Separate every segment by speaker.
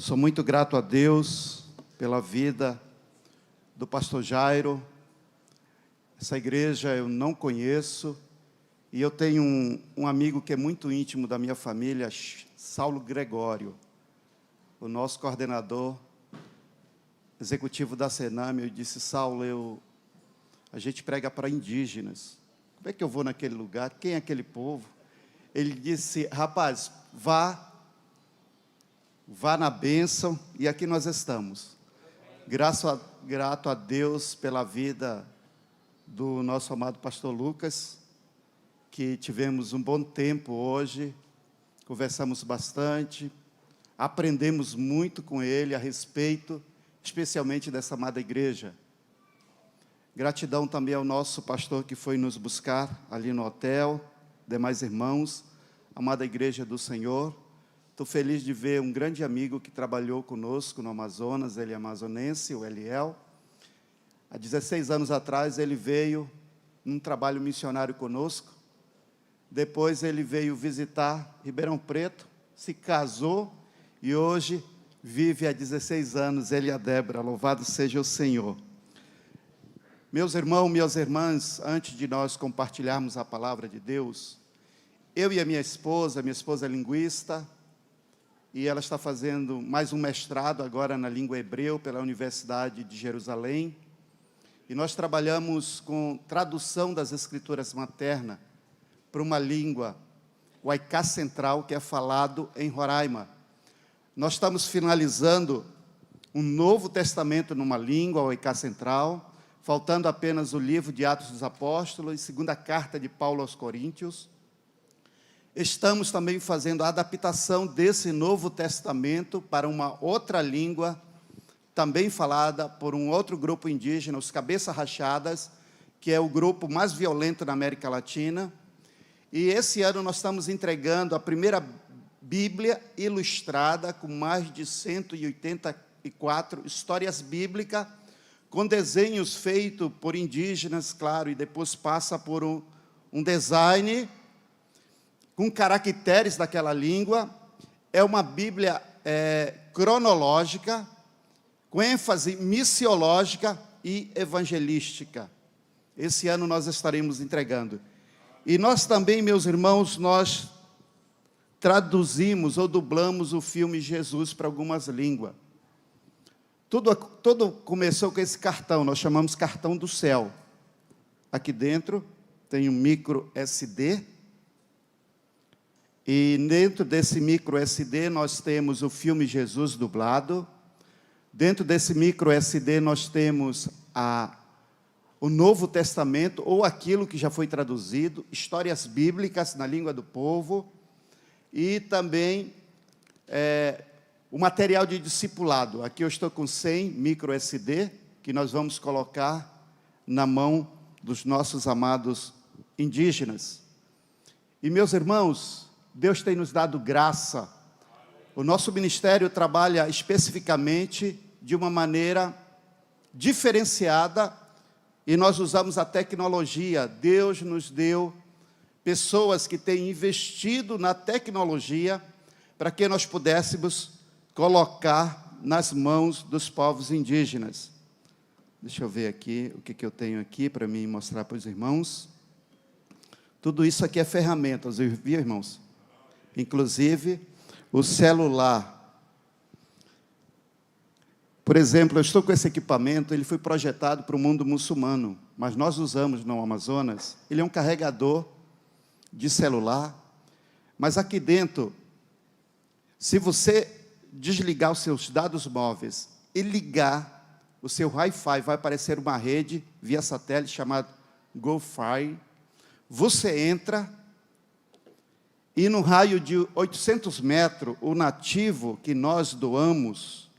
Speaker 1: Sou muito grato a Deus pela vida do pastor Jairo. Essa igreja eu não conheço, e eu tenho um amigo que é muito íntimo da minha família, Saulo Gregório, o nosso coordenador executivo da Sename. Eu disse: Saulo, a gente prega para indígenas, como é que eu vou naquele lugar? Quem é aquele povo? Ele disse: rapaz, vá na bênção, e aqui nós estamos. Grato a Deus pela vida do nosso amado pastor Lucas, que tivemos um bom tempo hoje, conversamos bastante, aprendemos muito com ele a respeito, especialmente dessa amada igreja. Gratidão também ao nosso pastor que foi nos buscar ali no hotel, demais irmãos, amada igreja do Senhor. Estou feliz de ver um grande amigo que trabalhou conosco no Amazonas, ele é amazonense, o Eliel. Há 16 anos atrás ele veio num trabalho missionário conosco. Depois ele veio visitar Ribeirão Preto, se casou e hoje vive há 16 anos, ele e a Débora, louvado seja o Senhor. Meus irmãos, minhas irmãs, antes de nós compartilharmos a palavra de Deus, eu e a minha esposa é linguista, e ela está fazendo mais um mestrado agora na língua hebreu pela Universidade de Jerusalém, e nós trabalhamos com tradução das escrituras maternas para uma língua, o Aicá Central, que é falado em Roraima. Nós estamos finalizando um Novo Testamento numa língua, o Aicá Central, faltando apenas o livro de Atos dos Apóstolos e segunda carta de Paulo aos Coríntios. Estamos também fazendo a adaptação desse Novo Testamento para uma outra língua, também falada por um outro grupo indígena, os Cabeças Rachadas, que é o grupo mais violento na América Latina. E esse ano nós estamos entregando a primeira Bíblia ilustrada, com mais de 184 histórias bíblicas, com desenhos feitos por indígenas, claro, e depois passa por um design com caracteres daquela língua. É uma Bíblia cronológica, com ênfase missiológica e evangelística. Esse ano nós estaremos entregando. E nós também, meus irmãos, nós traduzimos ou dublamos o filme Jesus para algumas línguas. Tudo começou com esse cartão, nós chamamos cartão do céu. Aqui dentro tem um micro SD, e dentro desse micro SD nós temos o filme Jesus dublado. Dentro desse micro SD nós temos o Novo Testamento, ou aquilo que já foi traduzido, histórias bíblicas na língua do povo, e também o material de discipulado. Aqui eu estou com 100 micro SD, que nós vamos colocar na mão dos nossos amados indígenas. E, meus irmãos, Deus tem nos dado graça. O nosso ministério trabalha especificamente de uma maneira diferenciada, e nós usamos a tecnologia. Deus nos deu pessoas que têm investido na tecnologia para que nós pudéssemos colocar nas mãos dos povos indígenas. Deixa eu ver aqui o que eu tenho aqui para mim mostrar para os irmãos. Tudo isso aqui é ferramentas, viu, irmãos? Inclusive o celular. Por exemplo, eu estou com esse equipamento, ele foi projetado para o mundo muçulmano, mas nós usamos no Amazonas. Ele é um carregador de celular, mas aqui dentro, se você desligar os seus dados móveis e ligar o seu Wi-Fi, vai aparecer uma rede via satélite chamada GoFi. Você entra, e no raio de 800 metros, o nativo que nós doamos,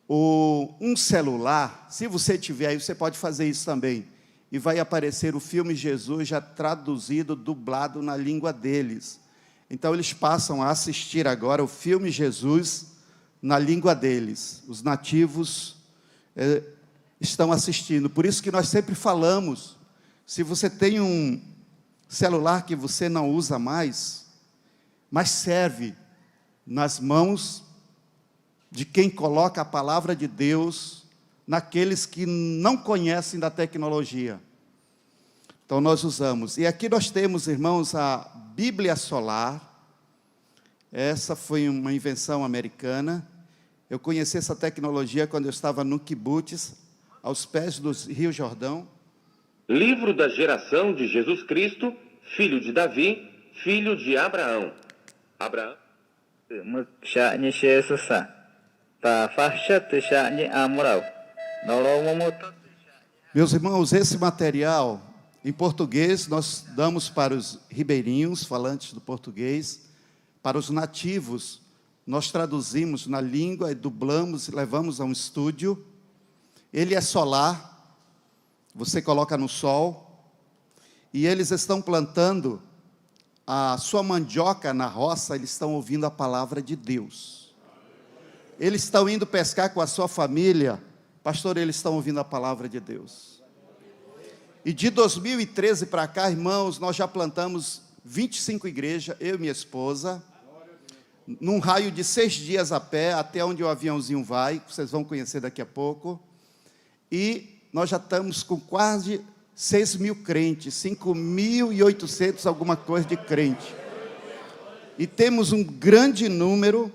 Speaker 1: um celular, se você tiver aí, você pode fazer isso também, e vai aparecer o filme Jesus já traduzido, dublado na língua deles. Então eles passam a assistir agora o filme Jesus na língua deles. Os nativos estão assistindo. Por isso que nós sempre falamos, se você tem um celular que você não usa mais, mas serve nas mãos de quem coloca a palavra de Deus naqueles que não conhecem da tecnologia. Então nós usamos. E aqui nós temos, irmãos, a Bíblia Solar. Essa foi uma invenção americana. Eu conheci essa tecnologia quando eu estava no Kibbutz, aos pés do Rio Jordão.
Speaker 2: Livro da geração de Jesus Cristo, filho de Davi, filho de Abraão. Abraão.
Speaker 1: Meus irmãos, esse material, em português, nós damos para os ribeirinhos, falantes do português, para os nativos, nós traduzimos na língua e dublamos e levamos a um estúdio. Ele é solar, você coloca no sol, e eles estão plantando a sua mandioca na roça, eles estão ouvindo a palavra de Deus. Eles estão indo pescar com a sua família, pastor, eles estão ouvindo a palavra de Deus. E de 2013 para cá, irmãos, nós já plantamos 25 igrejas, eu e minha esposa, num raio de 6 dias a pé, até onde o aviãozinho vai, vocês vão conhecer daqui a pouco. E nós já estamos com quase 6 mil crentes, 5.800 alguma coisa de crente. E temos um grande número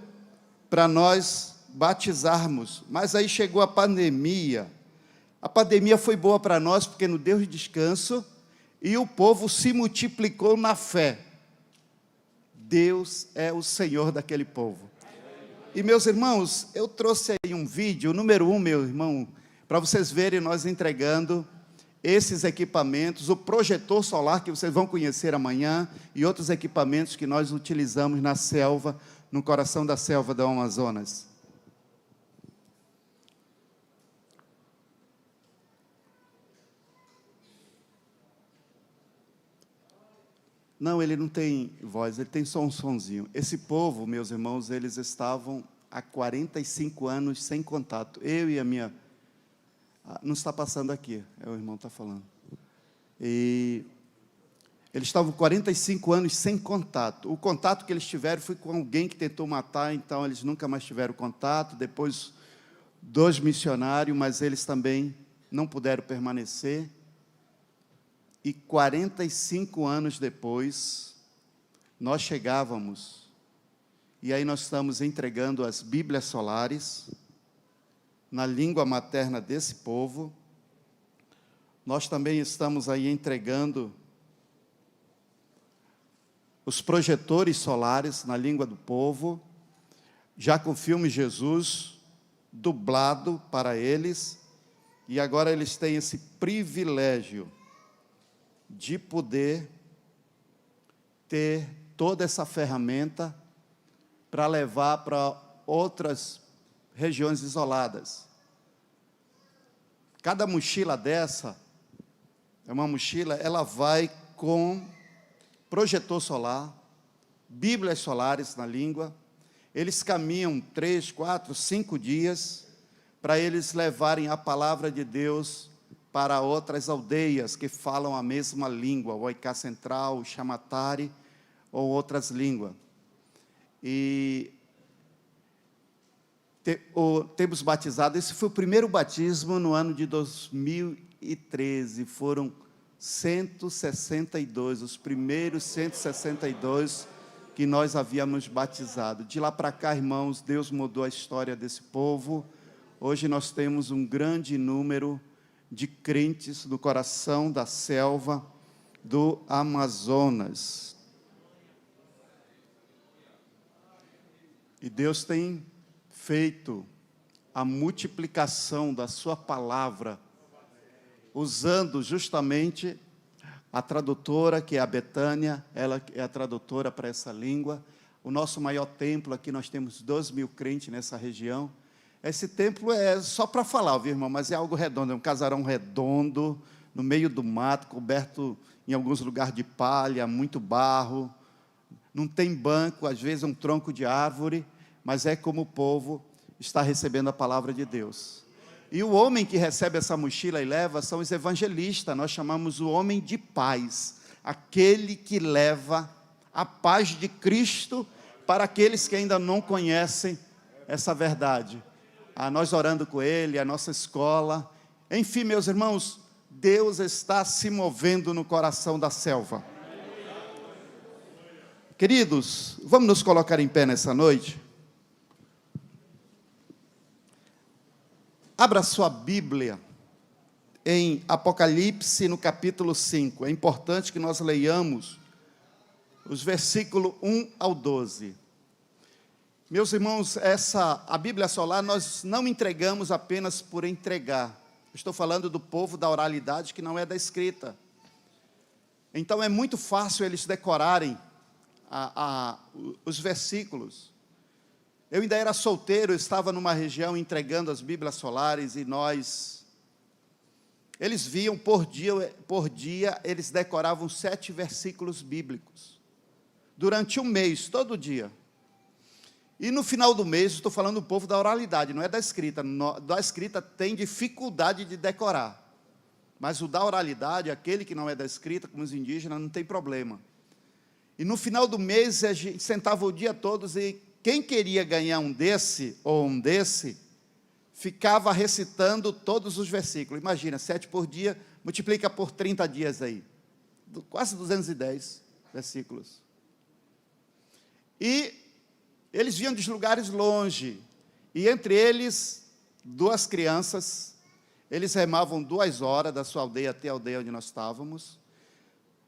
Speaker 1: para nós batizarmos. Mas aí chegou a pandemia. A pandemia foi boa para nós, porque nos deu descanso, e o povo se multiplicou na fé. Deus é o Senhor daquele povo. E meus irmãos, eu trouxe aí um vídeo, o número 1, meu irmão, para vocês verem nós entregando esses equipamentos, o projetor solar que vocês vão conhecer amanhã, e outros equipamentos que nós utilizamos na selva, no coração da selva do Amazonas. Não, ele não tem voz, ele tem só um sonzinho. Esse povo, meus irmãos, eles estavam há 45 anos sem contato. Eu e a minha... não está passando aqui, o irmão está falando. E eles estavam 45 anos sem contato. O contato que eles tiveram foi com alguém que tentou matar, então eles nunca mais tiveram contato. Depois, 2 missionários, mas eles também não puderam permanecer. E 45 anos depois, nós chegávamos, e aí nós estamos entregando as Bíblias solares, na língua materna desse povo. Nós também estamos aí entregando os projetores solares na língua do povo, já com o filme Jesus, dublado para eles, e agora eles têm esse privilégio de poder ter toda essa ferramenta para levar para outras regiões isoladas. Cada mochila dessa, é uma mochila, ela vai com projetor solar, Bíblias solares na língua. Eles caminham 3, 4, 5 dias para eles levarem a palavra de Deus para outras aldeias que falam a mesma língua, o Oicá Central, o Chamatari, ou outras línguas. E temos batizado, esse foi o primeiro batismo no ano de 2013, foram 162, os primeiros 162 que nós havíamos batizado. De lá para cá, irmãos, Deus mudou a história desse povo. Hoje nós temos um grande número de crentes no coração da selva do Amazonas. E Deus tem feito a multiplicação da sua palavra, usando justamente a tradutora, que é a Betânia, ela é a tradutora para essa língua. O nosso maior templo, aqui nós temos 12 mil crentes nessa região. Esse templo é só para falar, viu, irmão? Mas é algo redondo, é um casarão redondo, no meio do mato, coberto em alguns lugares de palha, muito barro. Não tem banco, às vezes um tronco de árvore, mas é como o povo está recebendo a palavra de Deus. E o homem que recebe essa mochila e leva são os evangelistas. Nós chamamos o homem de paz, aquele que leva a paz de Cristo para aqueles que ainda não conhecem essa verdade. Nós orando com ele, a nossa escola. Enfim, meus irmãos, Deus está se movendo no coração da selva. Queridos, vamos nos colocar em pé nessa noite? Abra sua Bíblia em Apocalipse, no capítulo 5. É importante que nós leiamos os versículos 1 ao 12. Meus irmãos, a Bíblia solar nós não entregamos apenas por entregar. Estou falando do povo da oralidade que não é da escrita. Então é muito fácil eles decorarem os versículos. Eu ainda era solteiro, eu estava numa região entregando as Bíblias solares e eles viam por dia, eles decoravam 7 versículos bíblicos. Durante um mês, todo dia. E no final do mês, estou falando do povo da oralidade, não é da escrita. Da escrita tem dificuldade de decorar. Mas o da oralidade, aquele que não é da escrita, como os indígenas, não tem problema. E no final do mês, a gente sentava o dia todo e quem queria ganhar um desse, ou um desse, ficava recitando todos os versículos. Imagina, 7 por dia, multiplica por 30 dias aí. Quase 210 versículos. E eles vinham de lugares longe, e entre eles, 2 crianças, eles remavam 2 horas da sua aldeia até a aldeia onde nós estávamos,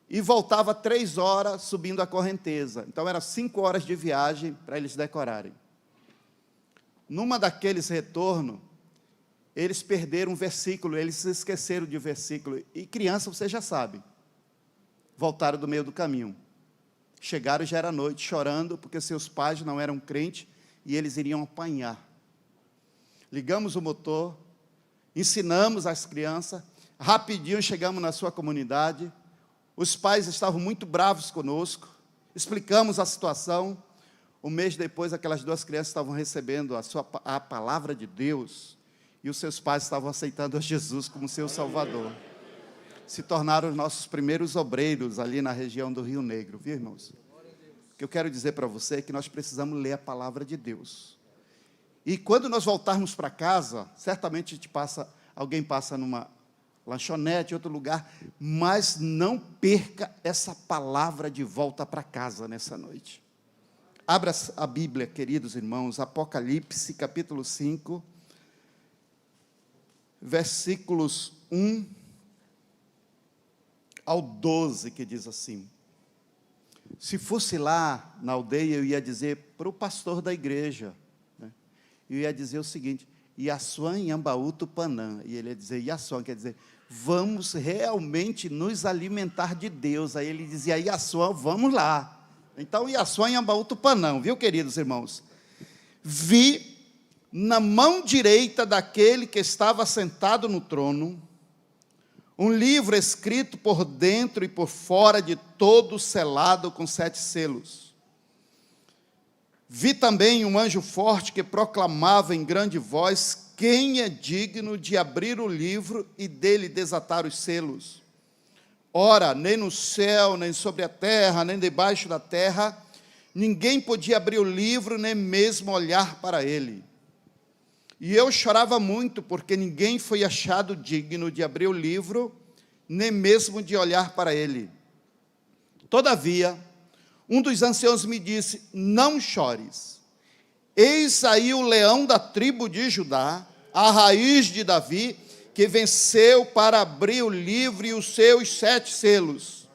Speaker 1: e voltava 3 horas subindo a correnteza. Então, eram 5 horas de viagem para eles decorarem. Numa daqueles retornos, eles perderam um versículo, eles se esqueceram de um versículo, e criança, você já sabe, voltaram do meio do caminho. Chegaram, já era noite, chorando, porque seus pais não eram crentes, e eles iriam apanhar. Ligamos o motor, ensinamos as crianças, rapidinho chegamos na sua comunidade, os pais estavam muito bravos conosco, explicamos a situação. Um mês depois, aquelas 2 crianças estavam recebendo a palavra de Deus, e os seus pais estavam aceitando a Jesus como seu Salvador. Se tornaram os nossos primeiros obreiros ali na região do Rio Negro, viu, irmãos? O que eu quero dizer para você é que nós precisamos ler a palavra de Deus. E quando nós voltarmos para casa, certamente alguém passa numa lanchonete, outro lugar, mas não perca essa palavra de volta para casa nessa noite. Abra a Bíblia, queridos irmãos, Apocalipse, capítulo 5, versículos 1 ao 12, que diz assim: se fosse lá na aldeia, eu ia dizer para o pastor da igreja, né? Eu ia dizer o seguinte: Iaçuã Yambaú Tupanã, e ele ia dizer, Iaçuã, quer dizer, vamos realmente nos alimentar de Deus. Aí ele dizia, Iaçuã, vamos lá. Então, Iaçuã Yambaú Tupanã, viu, queridos irmãos? Vi na mão direita daquele que estava sentado no trono, um livro escrito por dentro e por fora, de todo selado com 7 selos. Vi também um anjo forte que proclamava em grande voz: quem é digno de abrir o livro e dele desatar os selos? Ora, nem no céu, nem sobre a terra, nem debaixo da terra, ninguém podia abrir o livro, nem mesmo olhar para ele. E eu chorava muito, porque ninguém foi achado digno de abrir o livro, nem mesmo de olhar para ele. Todavia, um dos anciãos me disse: não chores, eis aí o leão da tribo de Judá, a raiz de Davi, que venceu para abrir o livro e os seus 7 selos.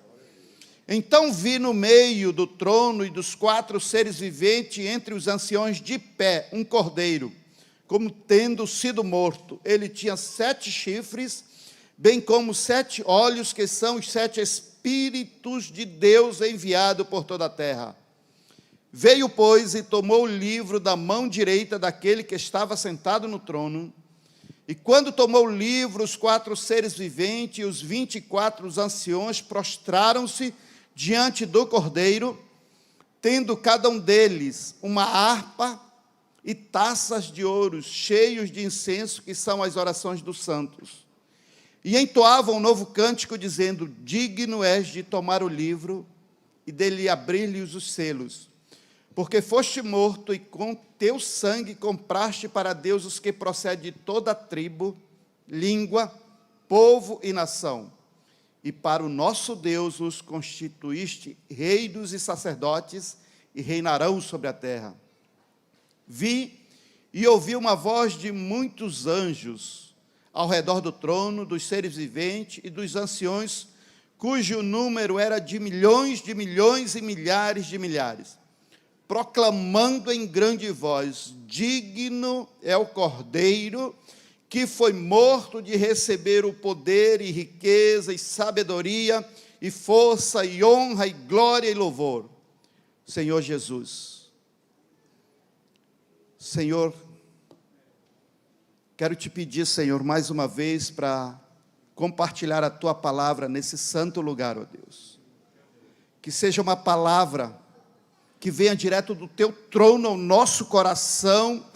Speaker 1: Então vi no meio do trono e dos 4 seres viventes, entre os anciões de pé, um cordeiro, como tendo sido morto. Ele tinha 7 chifres, bem como 7 olhos, que são os 7 Espíritos de Deus enviados por toda a terra. Veio, pois, e tomou o livro da mão direita daquele que estava sentado no trono. E quando tomou o livro, os 4 seres viventes e os 24 anciões prostraram-se diante do cordeiro, tendo cada um deles uma harpa e taças de ouro, cheios de incenso, que são as orações dos santos. E entoavam um novo cântico, dizendo: digno és de tomar o livro e dele abrir-lhe os selos, porque foste morto e com teu sangue compraste para Deus os que procedem de toda tribo, língua, povo e nação. E para o nosso Deus os constituíste reinos e sacerdotes, e reinarão sobre a terra. Vi e ouvi uma voz de muitos anjos ao redor do trono, dos seres viventes e dos anciões, cujo número era de milhões e milhares de milhares, proclamando em grande voz: digno é o Cordeiro que foi morto de receber o poder e riqueza e sabedoria e força e honra e glória e louvor. Senhor Jesus, Senhor, quero te pedir, Senhor, mais uma vez para compartilhar a tua palavra nesse santo lugar, ó Deus. Que seja uma palavra que venha direto do teu trono ao nosso coração,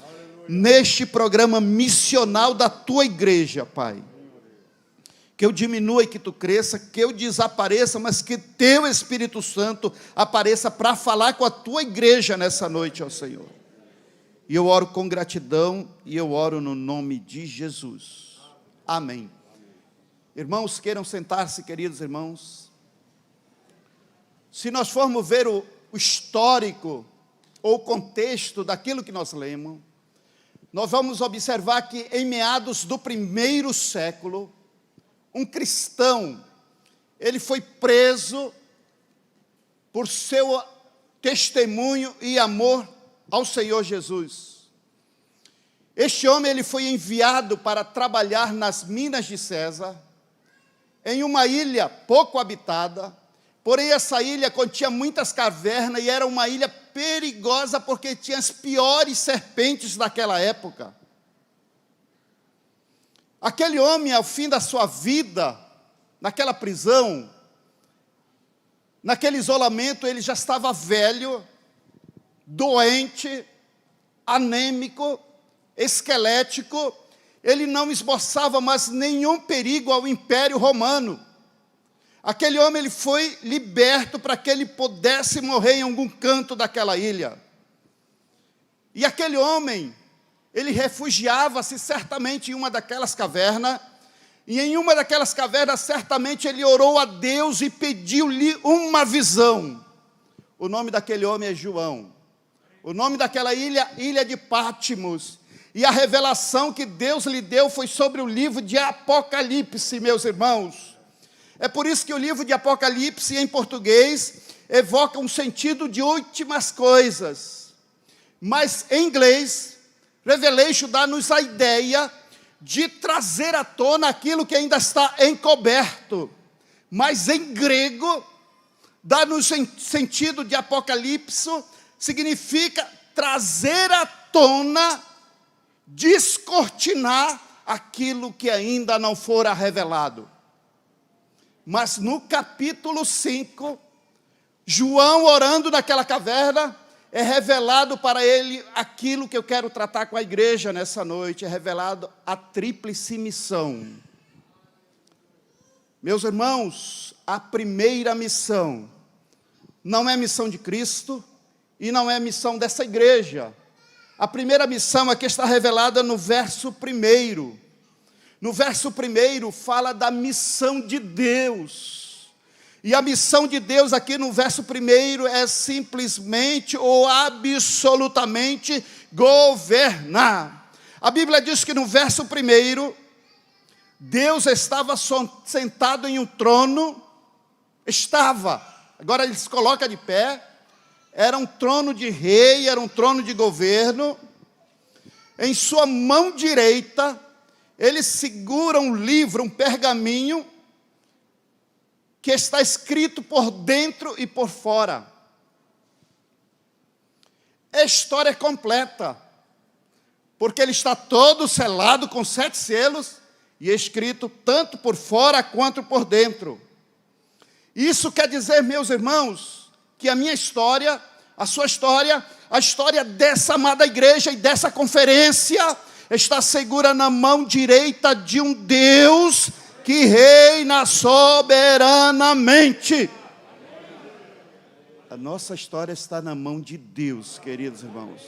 Speaker 1: neste programa missional da tua igreja, Pai. Que eu diminua e que tu cresça, que eu desapareça, mas que teu Espírito Santo apareça para falar com a tua igreja nessa noite, ó Senhor. E eu oro com gratidão, e eu oro no nome de Jesus. Amém. Irmãos, queiram sentar-se, queridos irmãos. Se nós formos ver o histórico, ou o contexto daquilo que nós lemos, nós vamos observar que em meados do 1º século, um cristão, ele foi preso por seu testemunho e amor ao Senhor Jesus. Este homem, ele foi enviado para trabalhar nas minas de César, em uma ilha pouco habitada, porém essa ilha continha muitas cavernas e era uma ilha perigosa porque tinha as piores serpentes daquela época. Aquele homem, ao fim da sua vida, naquela prisão, naquele isolamento, ele já estava velho, doente, anêmico, esquelético. Ele não esboçava mais nenhum perigo ao Império Romano. Aquele homem, ele foi liberto para que ele pudesse morrer em algum canto daquela ilha. E aquele homem, ele refugiava-se certamente em uma daquelas cavernas, e em uma daquelas cavernas, certamente ele orou a Deus e pediu-lhe uma visão. O nome daquele homem é João. O nome daquela ilha, Ilha de Patmos. E a revelação que Deus lhe deu foi sobre o livro de Apocalipse, meus irmãos. É por isso que o livro de Apocalipse, em português, evoca um sentido de últimas coisas. Mas, em inglês, Revelation dá-nos a ideia de trazer à tona aquilo que ainda está encoberto. Mas, em grego, dá-nos sentido de Apocalipse, significa trazer à tona, descortinar aquilo que ainda não fora revelado. Mas no capítulo 5, João, orando naquela caverna, é revelado para ele aquilo que eu quero tratar com a igreja nessa noite, é revelado a tríplice missão. Meus irmãos, a primeira missão não é missão de Cristo e não é missão dessa igreja. A primeira missão aqui está revelada no verso 1. No verso 1 fala da missão de Deus. E a missão de Deus aqui no verso 1 é simplesmente ou absolutamente governar. A Bíblia diz que no verso 1, Deus estava sentado em um trono, agora ele se coloca de pé, era um trono de rei, era um trono de governo. Em sua mão direita, ele segura um livro, um pergaminho, que está escrito por dentro e por fora. A história é completa, porque ele está todo selado com 7 selos, e escrito tanto por fora quanto por dentro. Isso quer dizer, meus irmãos, que a minha história, a sua história, a história dessa amada igreja e dessa conferência está segura na mão direita de um Deus que reina soberanamente. A nossa história está na mão de Deus, queridos irmãos.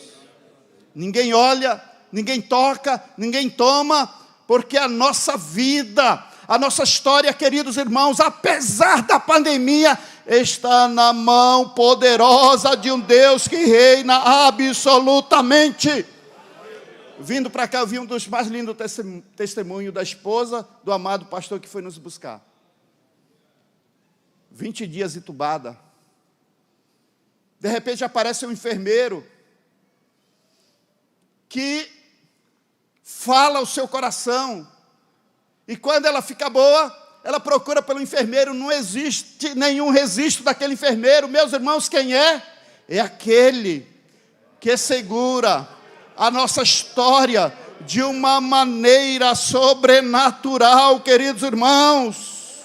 Speaker 1: Ninguém olha, ninguém toca, ninguém toma, porque a nossa vida, a nossa história, queridos irmãos, apesar da pandemia, está na mão poderosa de um Deus que reina absolutamente. Vindo para cá, eu vi um dos mais lindos testemunhos da esposa do amado pastor que foi nos buscar. 20 dias entubada. De repente aparece um enfermeiro que fala ao seu coração. E quando ela fica boa, ela procura pelo enfermeiro. Não existe nenhum registro daquele enfermeiro. Meus irmãos, quem é? É aquele que segura a nossa história de uma maneira sobrenatural, queridos irmãos.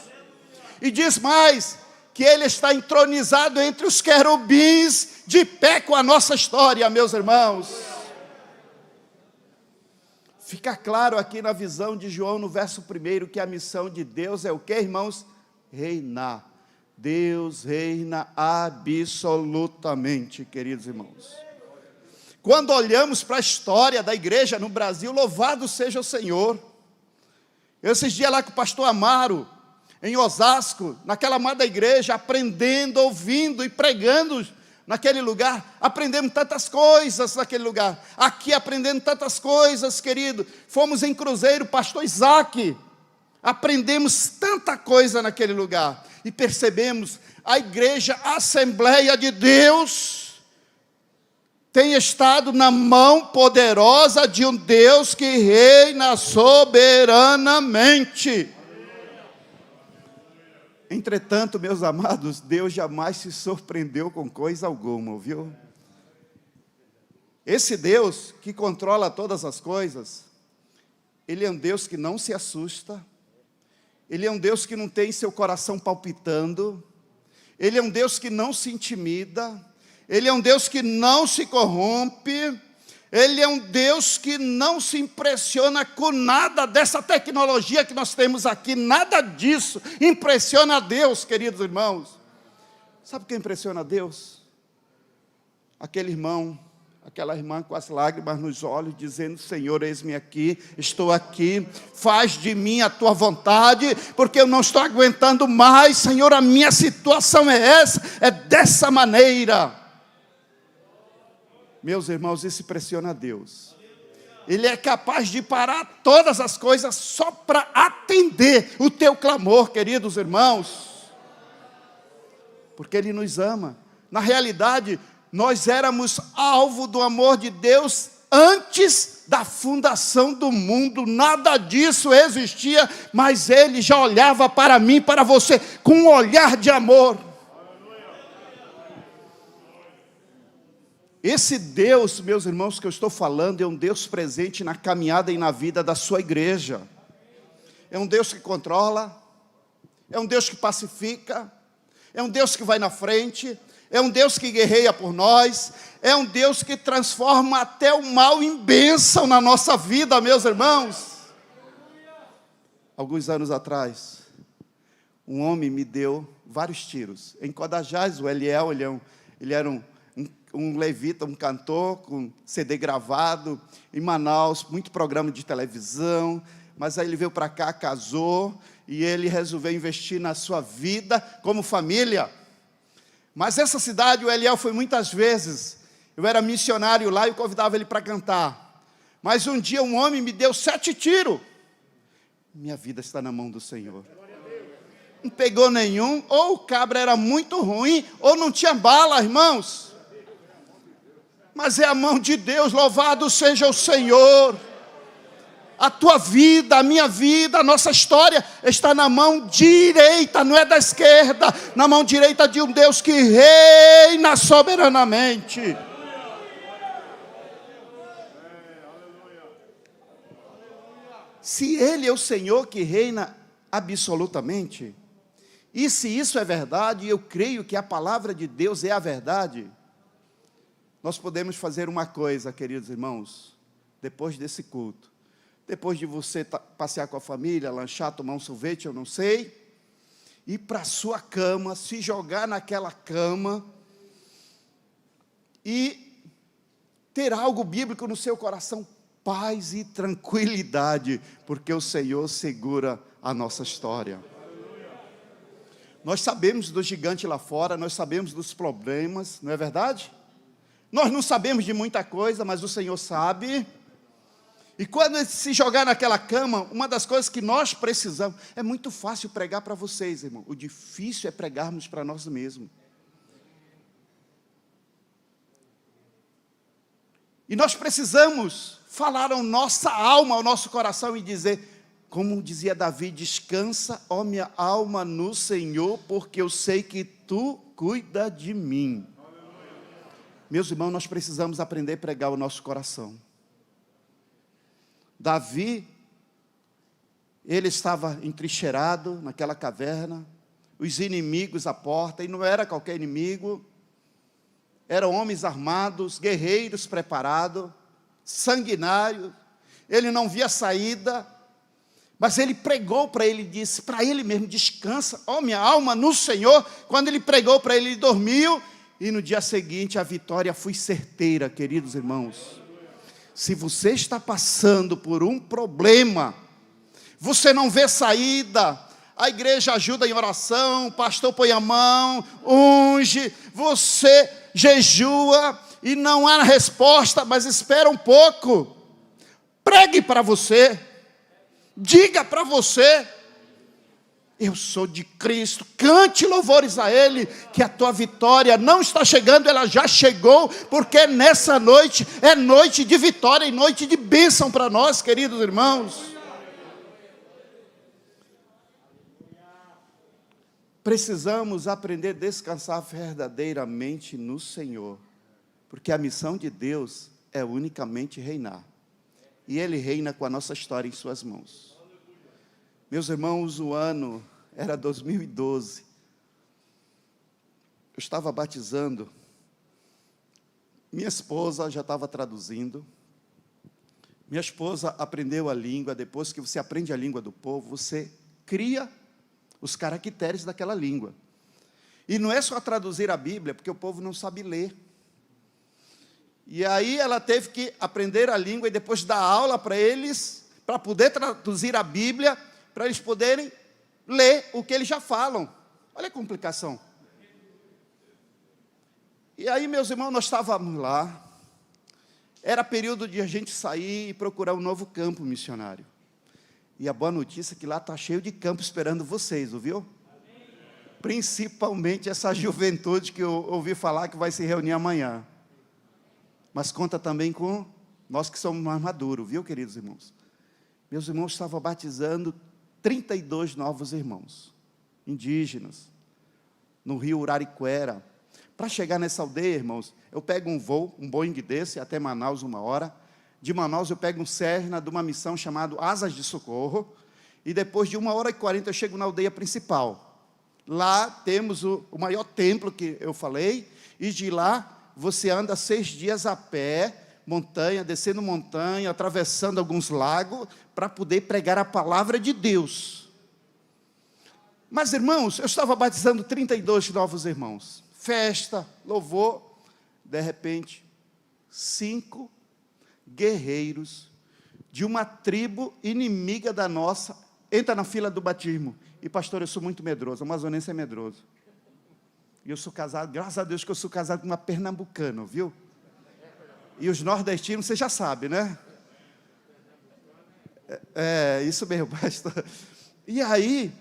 Speaker 1: E diz mais, que Ele está entronizado entre os querubins, de pé com a nossa história, meus irmãos. Fica claro aqui na visão de João, no verso 1, que a missão de Deus é o que, irmãos? Reinar. Deus reina absolutamente, queridos irmãos. Quando olhamos para a história da igreja no Brasil, louvado seja o Senhor. Esses dias lá com o pastor Amaro, em Osasco, naquela amada igreja, aprendendo, ouvindo e pregando naquele lugar, aprendemos tantas coisas naquele lugar, aqui aprendendo tantas coisas, querido, fomos em cruzeiro, pastor Isaac, aprendemos tanta coisa naquele lugar, e percebemos, a igreja, a Assembleia de Deus, tem estado na mão poderosa de um Deus que reina soberanamente. Entretanto, meus amados, Deus jamais se surpreendeu com coisa alguma, ouviu? Esse Deus que controla todas as coisas, Ele é um Deus que não se assusta, Ele é um Deus que não tem seu coração palpitando, Ele é um Deus que não se intimida, Ele é um Deus que não se corrompe, Ele é um Deus que não se impressiona com nada dessa tecnologia que nós temos aqui, nada disso impressiona a Deus, queridos irmãos. Sabe o que impressiona a Deus? Aquele irmão, aquela irmã com as lágrimas nos olhos, dizendo, Senhor, eis-me aqui, estou aqui, faz de mim a tua vontade, porque eu não estou aguentando mais, Senhor, a minha situação é essa, é dessa maneira. Meus irmãos, isso impressiona a Deus. Ele é capaz de parar todas as coisas só para atender o teu clamor, queridos irmãos. Porque Ele nos ama. Na realidade, nós éramos alvo do amor de Deus antes da fundação do mundo. Nada disso existia, mas Ele já olhava para mim, para você, com um olhar de amor. Esse Deus, meus irmãos, que eu estou falando, é um Deus presente na caminhada e na vida da sua igreja. É um Deus que controla, é um Deus que pacifica, é um Deus que vai na frente, é um Deus que guerreia por nós, é um Deus que transforma até o mal em bênção na nossa vida, meus irmãos. Alguns anos atrás, um homem me deu vários tiros. Em Codajás, o Eliel, ele era um levita, um cantor, com CD gravado, em Manaus, muito programa de televisão, mas aí ele veio para cá, casou, e ele resolveu investir na sua vida como família. Mas essa cidade, o Eliel foi muitas vezes, eu era missionário lá e eu convidava ele para cantar. Mas um dia um homem me deu 7 tiros. Minha vida está na mão do Senhor. Não pegou nenhum, ou o cabra era muito ruim, ou não tinha bala, irmãos. Mas é a mão de Deus, louvado seja o Senhor. A tua vida, a minha vida, a nossa história está na mão direita, não é da esquerda, na mão direita de um Deus que reina soberanamente. Se Ele é o Senhor que reina absolutamente, e se isso é verdade, e eu creio que a palavra de Deus é a verdade, nós podemos fazer uma coisa, queridos irmãos, depois desse culto, depois de você passear com a família, lanchar, tomar um sorvete, eu não sei, ir para a sua cama, se jogar naquela cama, e ter algo bíblico no seu coração, paz e tranquilidade, porque o Senhor segura a nossa história. Nós sabemos do gigante lá fora, nós sabemos dos problemas, não é verdade? Nós não sabemos de muita coisa, mas o Senhor sabe. E quando ele se jogar naquela cama, uma das coisas que nós precisamos, é muito fácil pregar para vocês, irmão, o difícil é pregarmos para nós mesmos. E nós precisamos falar a nossa alma, ao nosso coração e dizer, como dizia Davi, descansa, ó minha alma, no Senhor, porque eu sei que tu cuida de mim. Meus irmãos, nós precisamos aprender a pregar o nosso coração. Davi, ele estava entrincheirado naquela caverna, os inimigos à porta, e não era qualquer inimigo, eram homens armados, guerreiros preparados, sanguinários, ele não via saída, mas ele pregou para ele, disse para ele mesmo, descansa, ó minha alma, no Senhor. Quando ele pregou para ele, ele dormiu, e no dia seguinte a vitória foi certeira, queridos irmãos. Se você está passando por um problema, você não vê saída, a igreja ajuda em oração, o pastor põe a mão, unge, você jejua e não há resposta, mas espera um pouco, pregue para você, diga para você, eu sou de Cristo, cante louvores a Ele, que a tua vitória não está chegando, ela já chegou, porque nessa noite é noite de vitória e noite de bênção para nós, queridos irmãos. Precisamos aprender a descansar verdadeiramente no Senhor, porque a missão de Deus é unicamente reinar, e Ele reina com a nossa história em suas mãos. Meus irmãos, o ano era 2012, eu estava batizando, minha esposa já estava traduzindo, minha esposa aprendeu a língua. Depois que você aprende a língua do povo, você cria os caracteres daquela língua, e não é só traduzir a Bíblia, porque o povo não sabe ler, e aí ela teve que aprender a língua, e depois dar aula para eles, para poder traduzir a Bíblia, para eles poderem ler o que eles já falam. Olha a complicação. E aí, meus irmãos, nós estávamos lá, era período de a gente sair e procurar um novo campo missionário. E a boa notícia é que lá está cheio de campo esperando vocês, ouviu? Principalmente essa juventude que eu ouvi falar que vai se reunir amanhã. Mas conta também com nós que somos mais maduros, viu, queridos irmãos? Meus irmãos estavam batizando 32 novos irmãos, indígenas, no rio Uraricuera. Para chegar nessa aldeia, irmãos, eu pego um voo, um Boeing desse, até Manaus 1 hora. De Manaus eu pego um Cessna de uma missão chamada Asas de Socorro, e depois de 1h40 eu chego na aldeia principal. Lá temos o maior templo que eu falei, e de lá você anda 6 dias a pé, montanha, descendo montanha, atravessando alguns lagos, para poder pregar a palavra de Deus. Mas, irmãos, eu estava batizando 32 novos irmãos, festa, louvor, de repente, 5 guerreiros de uma tribo inimiga da nossa, entra na fila do batismo. E pastor, eu sou muito medroso, o amazonense é medroso. E eu sou casado, graças a Deus que eu sou casado com uma pernambucana, viu? E os nordestinos, você já sabe, né? É, isso mesmo, pastor. E aí,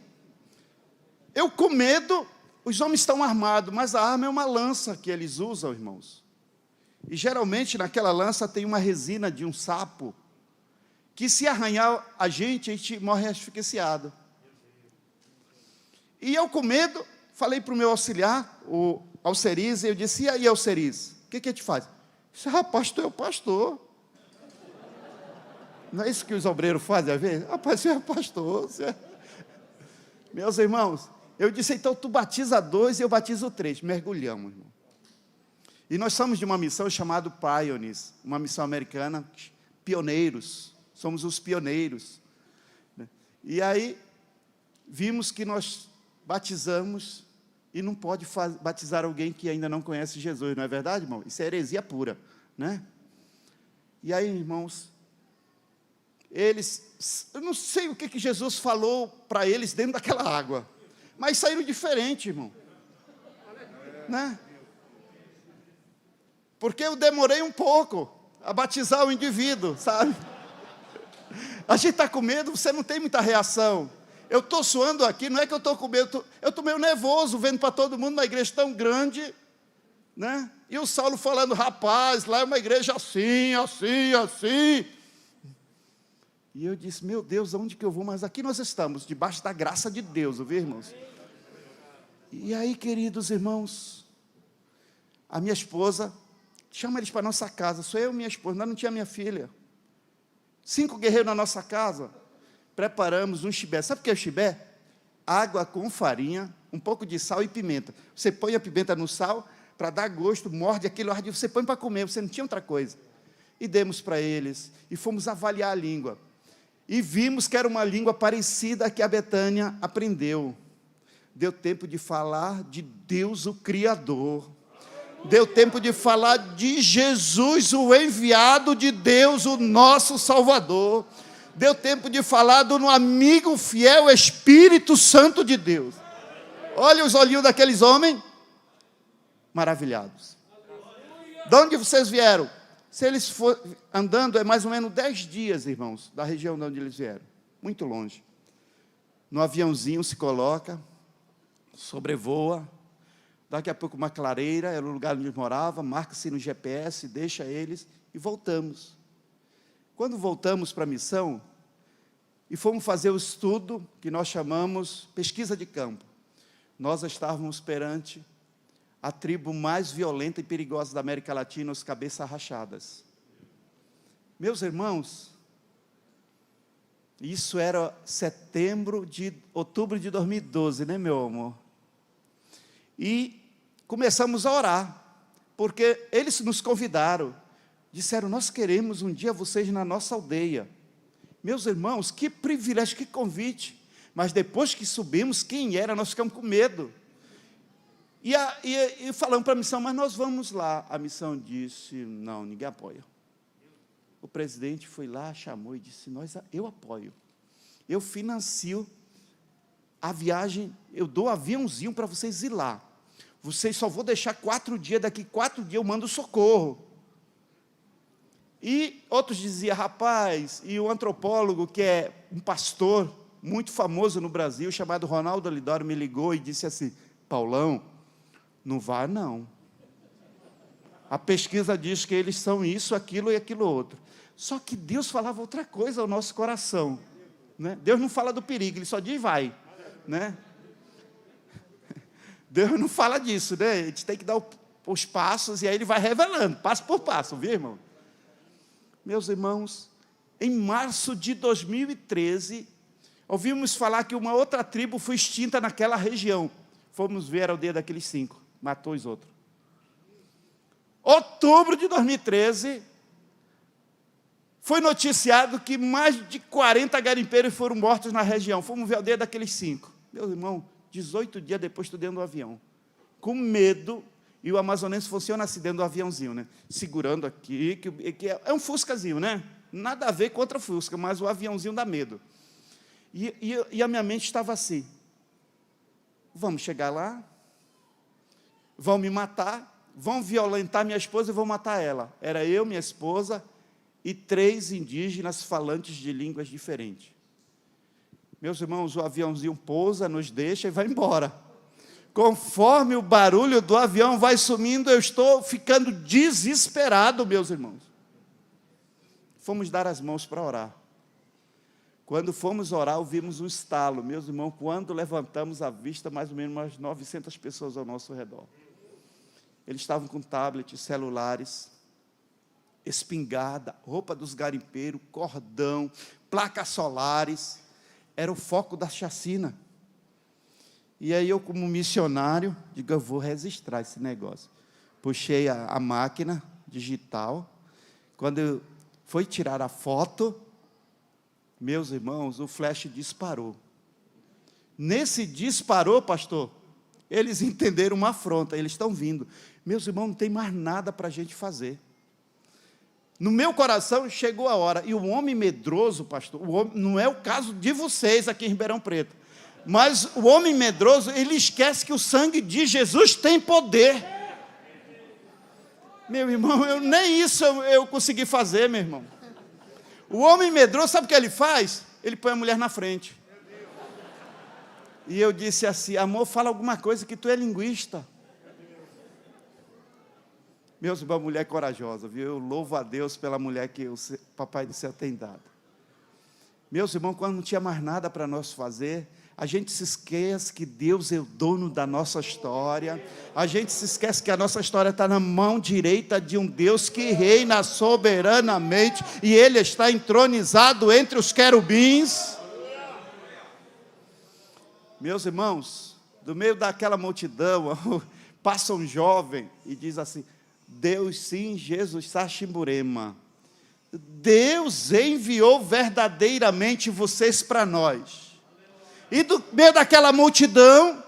Speaker 1: eu com medo, os homens estão armados, mas a arma é uma lança que eles usam, irmãos. E geralmente naquela lança tem uma resina de um sapo, que se arranhar a gente morre asfixiado. E eu com medo, falei para o meu auxiliar, o Alceriz, e eu disse, e aí Alceriz, o que a gente faz? Disse, rapaz, tu é o pastor. Não é isso que os obreiros fazem às vezes? Rapaz, você é pastor. Meus irmãos, eu disse, então tu batiza 2 e eu batizo 3. Mergulhamos, irmão. E nós somos de uma missão chamada Pioneers, uma missão americana, pioneiros, somos os pioneiros. E aí, vimos que nós batizamos e não pode batizar alguém que ainda não conhece Jesus, não é verdade, irmão? Isso é heresia pura, né? E aí, irmãos, eu não sei o que Jesus falou para eles dentro daquela água, mas saíram diferente, irmão, né? Porque eu demorei um pouco a batizar o indivíduo, sabe? A gente está com medo, você não tem muita reação. Eu estou suando aqui, não é que eu estou com medo, eu estou meio nervoso, vendo para todo mundo uma igreja tão grande, né? E o Saulo falando, rapaz, lá é uma igreja assim, assim, assim. E eu disse, meu Deus, aonde que eu vou? Mas aqui nós estamos, debaixo da graça de Deus, ouviu, irmãos? E aí, queridos irmãos, a minha esposa, chama eles para a nossa casa, sou eu e minha esposa, nós não tinha minha filha. 5 guerreiros na nossa casa, preparamos um chibé. Sabe o que é o chibé? Água com farinha, um pouco de sal e pimenta. Você põe a pimenta no sal, para dar gosto, morde aquilo, você põe para comer, você não tinha outra coisa. E demos para eles, e fomos avaliar a língua. E vimos que era uma língua parecida à que a Betânia aprendeu. Deu tempo de falar de Deus, o Criador. Deu tempo de falar de Jesus, o enviado de Deus, o nosso Salvador. Deu tempo de falar do amigo fiel Espírito Santo de Deus. Olha os olhinhos daqueles homens, maravilhados. De onde vocês vieram? Se eles for andando, é mais ou menos 10 dias, irmãos, da região de onde eles vieram. Muito longe. No aviãozinho se coloca, sobrevoa. Daqui a pouco uma clareira, era o lugar onde morava, marca-se no GPS, deixa eles e voltamos. Quando voltamos para a missão, e fomos fazer o estudo que nós chamamos pesquisa de campo, nós estávamos perante a tribo mais violenta e perigosa da América Latina, os cabeças rachadas. Meus irmãos, isso era outubro de 2012, né, meu amor? E começamos a orar, porque eles nos convidaram, disseram, nós queremos um dia vocês na nossa aldeia. Meus irmãos, que privilégio, que convite. Mas depois que subimos, quem era? Nós ficamos com medo. E falamos para a missão, mas nós vamos lá. A missão disse, não, ninguém apoia. O presidente foi lá, chamou e disse, eu apoio. Eu financio a viagem, eu dou aviãozinho para vocês ir lá. Vocês só vou deixar 4 dias, daqui 4 dias eu mando socorro. E outros diziam, rapaz, e o antropólogo, que é um pastor muito famoso no Brasil, chamado Ronaldo Lidório, me ligou e disse assim, Paulão, não vá não. A pesquisa diz que eles são isso, aquilo e aquilo outro. Só que Deus falava outra coisa ao nosso coração, né? Deus não fala do perigo, Ele só diz vai, né? Deus não fala disso, né? A gente tem que dar os passos e aí Ele vai revelando, passo por passo, viu, irmão? Meus irmãos, em março de 2013, ouvimos falar que uma outra tribo foi extinta naquela região. Fomos ver a aldeia daqueles 5, matou os outros. Outubro de 2013, foi noticiado que mais de 40 garimpeiros foram mortos na região. Fomos ver a aldeia daqueles 5. Meu irmão, 18 dias depois estou dentro do avião, com medo, e o amazonense funciona assim dentro do aviãozinho, né? Segurando aqui, que é um fuscazinho, né? Nada a ver contra fusca, mas o aviãozinho dá medo. E a minha mente estava assim, vamos chegar lá, vão me matar, vão violentar minha esposa e vão matar ela. Era eu, minha esposa e 3 indígenas falantes de línguas diferentes. Meus irmãos, o aviãozinho pousa, nos deixa e vai embora. Conforme o barulho do avião vai sumindo, eu estou ficando desesperado, meus irmãos. Fomos dar as mãos para orar. Quando fomos orar, ouvimos um estalo. Meus irmãos, quando levantamos a vista, mais ou menos umas 900 pessoas ao nosso redor. Eles estavam com tablets, celulares, espingarda, roupa dos garimpeiros, cordão, placas solares. Era o foco da chacina. E aí eu, como missionário, digo, eu vou registrar esse negócio. Puxei a máquina digital. Quando foi tirar a foto, meus irmãos, o flash disparou. Nesse disparou, pastor, Eles entenderam uma afronta, eles estão vindo. Meus irmãos, não tem mais nada para a gente fazer. No meu coração chegou a hora, e o homem medroso, pastor, não é o caso de vocês aqui em Ribeirão Preto, mas o homem medroso, ele esquece que o sangue de Jesus tem poder. Meu irmão, nem isso eu consegui fazer, meu irmão. O homem medroso, sabe o que ele faz? Ele põe a mulher na frente. E eu disse assim, amor, fala alguma coisa que tu é linguista. Meus irmãos, mulher corajosa, viu? Eu louvo a Deus pela mulher que o Papai do Céu tem dado. Meus irmãos, quando não tinha mais nada para nós fazer, a gente se esquece que Deus é o dono da nossa história. A gente se esquece que a nossa história está na mão direita de um Deus que reina soberanamente. E Ele está entronizado entre os querubins. Meus irmãos, do meio daquela multidão, passa um jovem e diz assim, Deus sim, Jesus Sachimburema. Deus enviou verdadeiramente vocês para nós. E do meio daquela multidão,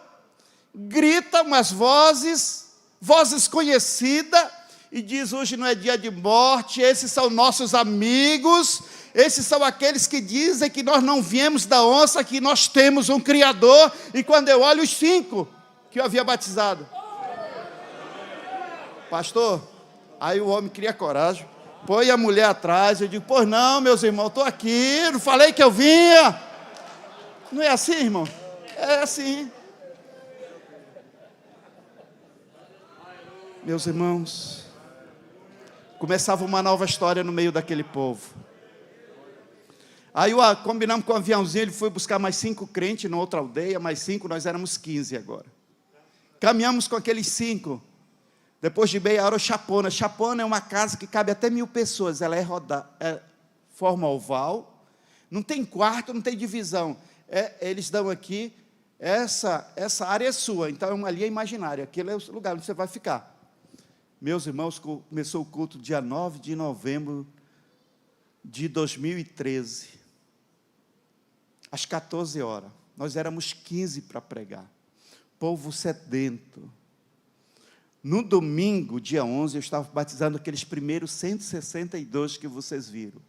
Speaker 1: grita umas vozes conhecidas, e diz, hoje não é dia de morte, esses são nossos amigos, esses são aqueles que dizem que nós não viemos da onça, que nós temos um Criador. E quando eu olho os 5 que eu havia batizado, pastor, aí o homem cria coragem, põe a mulher atrás, eu digo, pois não, meus irmãos, estou aqui, não falei que eu vinha. Não é assim, irmão? É assim. Meus irmãos, começava uma nova história no meio daquele povo. Aí combinamos com um aviãozinho, ele foi buscar mais 5 crentes na outra aldeia, mais 5, nós éramos 15 agora. Caminhamos com aqueles 5. Depois de meia hora, o Chapona. Chapona é uma casa que cabe até 1000 pessoas. Ela é forma oval, não tem quarto, não tem divisão. Eles dão aqui, essa área é sua, então ali é imaginária, aquele é o lugar onde você vai ficar. Meus irmãos, começou o culto dia 9 de novembro de 2013, às 14 horas, nós éramos 15 para pregar, povo sedento. No domingo, dia 11, eu estava batizando aqueles primeiros 162 que vocês viram.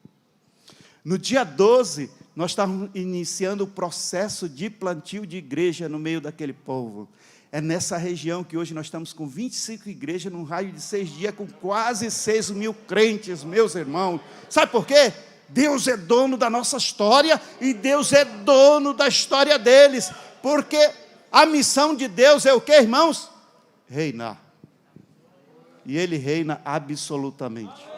Speaker 1: No dia 12, nós estávamos iniciando o processo de plantio de igreja no meio daquele povo. É nessa região que hoje nós estamos com 25 igrejas, num raio de 6 dias, com quase 6.000 crentes, meus irmãos. Sabe por quê? Deus é dono da nossa história e Deus é dono da história deles. Porque a missão de Deus é o quê, irmãos? Reinar. E Ele reina absolutamente.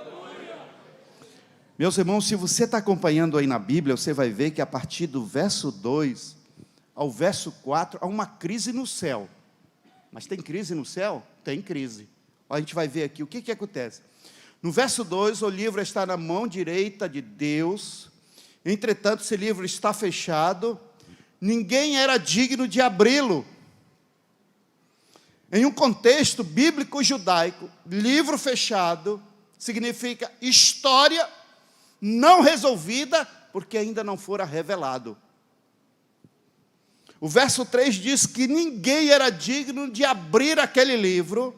Speaker 1: Meus irmãos, se você está acompanhando aí na Bíblia, você vai ver que a partir do verso 2 ao verso 4, há uma crise no céu. Mas tem crise no céu? Tem crise. A gente vai ver aqui o que acontece. No verso 2, o livro está na mão direita de Deus, entretanto esse livro está fechado, ninguém era digno de abri-lo. Em um contexto bíblico judaico, livro fechado significa história não resolvida, porque ainda não fora revelado. O verso 3 diz que ninguém era digno de abrir aquele livro.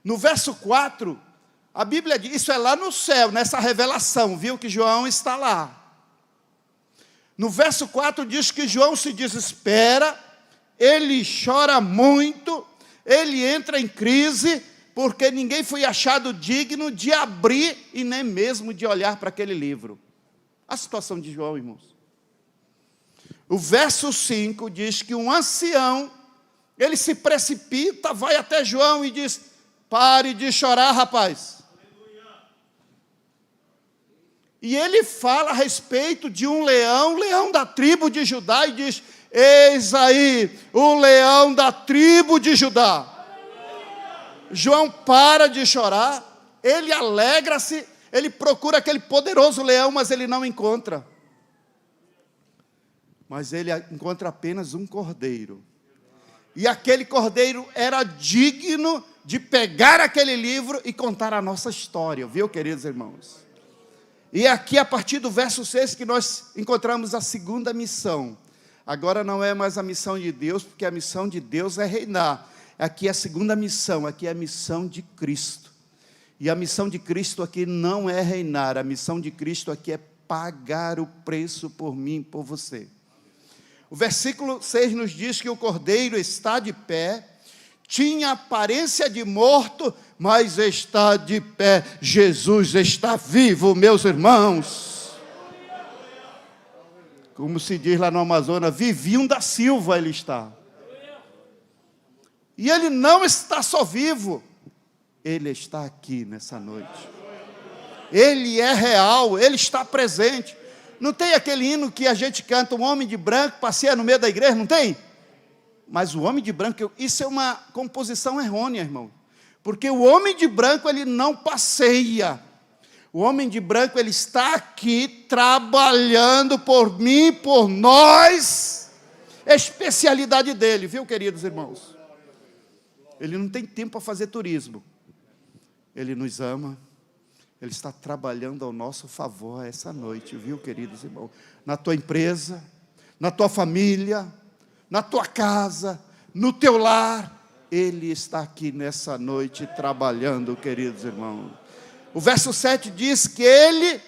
Speaker 1: No verso 4, a Bíblia diz, isso é lá no céu, nessa revelação, viu que João está lá. No verso 4 diz que João se desespera, ele chora muito, ele entra em crise, porque ninguém foi achado digno de abrir e nem mesmo de olhar para aquele livro. A situação de João, irmãos. O verso 5 diz que um ancião, ele se precipita, vai até João e diz, pare de chorar, rapaz. E ele fala a respeito de um leão da tribo de Judá, e diz, eis aí, o leão da tribo de Judá. João para de chorar, ele alegra-se, ele procura aquele poderoso leão, mas ele não encontra. Mas ele encontra apenas um cordeiro. E aquele cordeiro era digno de pegar aquele livro e contar a nossa história, viu, queridos irmãos? E aqui, a partir do verso 6, que nós encontramos a segunda missão. Agora não é mais a missão de Deus, porque a missão de Deus é reinar. Aqui é a segunda missão, aqui é a missão de Cristo. E a missão de Cristo aqui não é reinar, a missão de Cristo aqui é pagar o preço por mim, por você. O versículo 6 nos diz que o cordeiro está de pé, tinha aparência de morto, mas está de pé. Jesus está vivo, meus irmãos. Como se diz lá no Amazonas, vivinho da Silva ele está. E ele não está só vivo, ele está aqui nessa noite. Ele é real, ele está presente. Não tem aquele hino que a gente canta, um homem de branco passeia no meio da igreja, não tem? Mas o homem de branco, isso é uma composição errônea, irmão. Porque o homem de branco, ele não passeia. O homem de branco, ele está aqui trabalhando por mim, por nós. É a especialidade dele, viu, queridos irmãos? Ele não tem tempo para fazer turismo. Ele nos ama. Ele está trabalhando ao nosso favor essa noite, viu, queridos irmãos? Na tua empresa, na tua família, na tua casa, no teu lar. Ele está aqui nessa noite trabalhando, queridos irmãos. O verso 7 diz que ele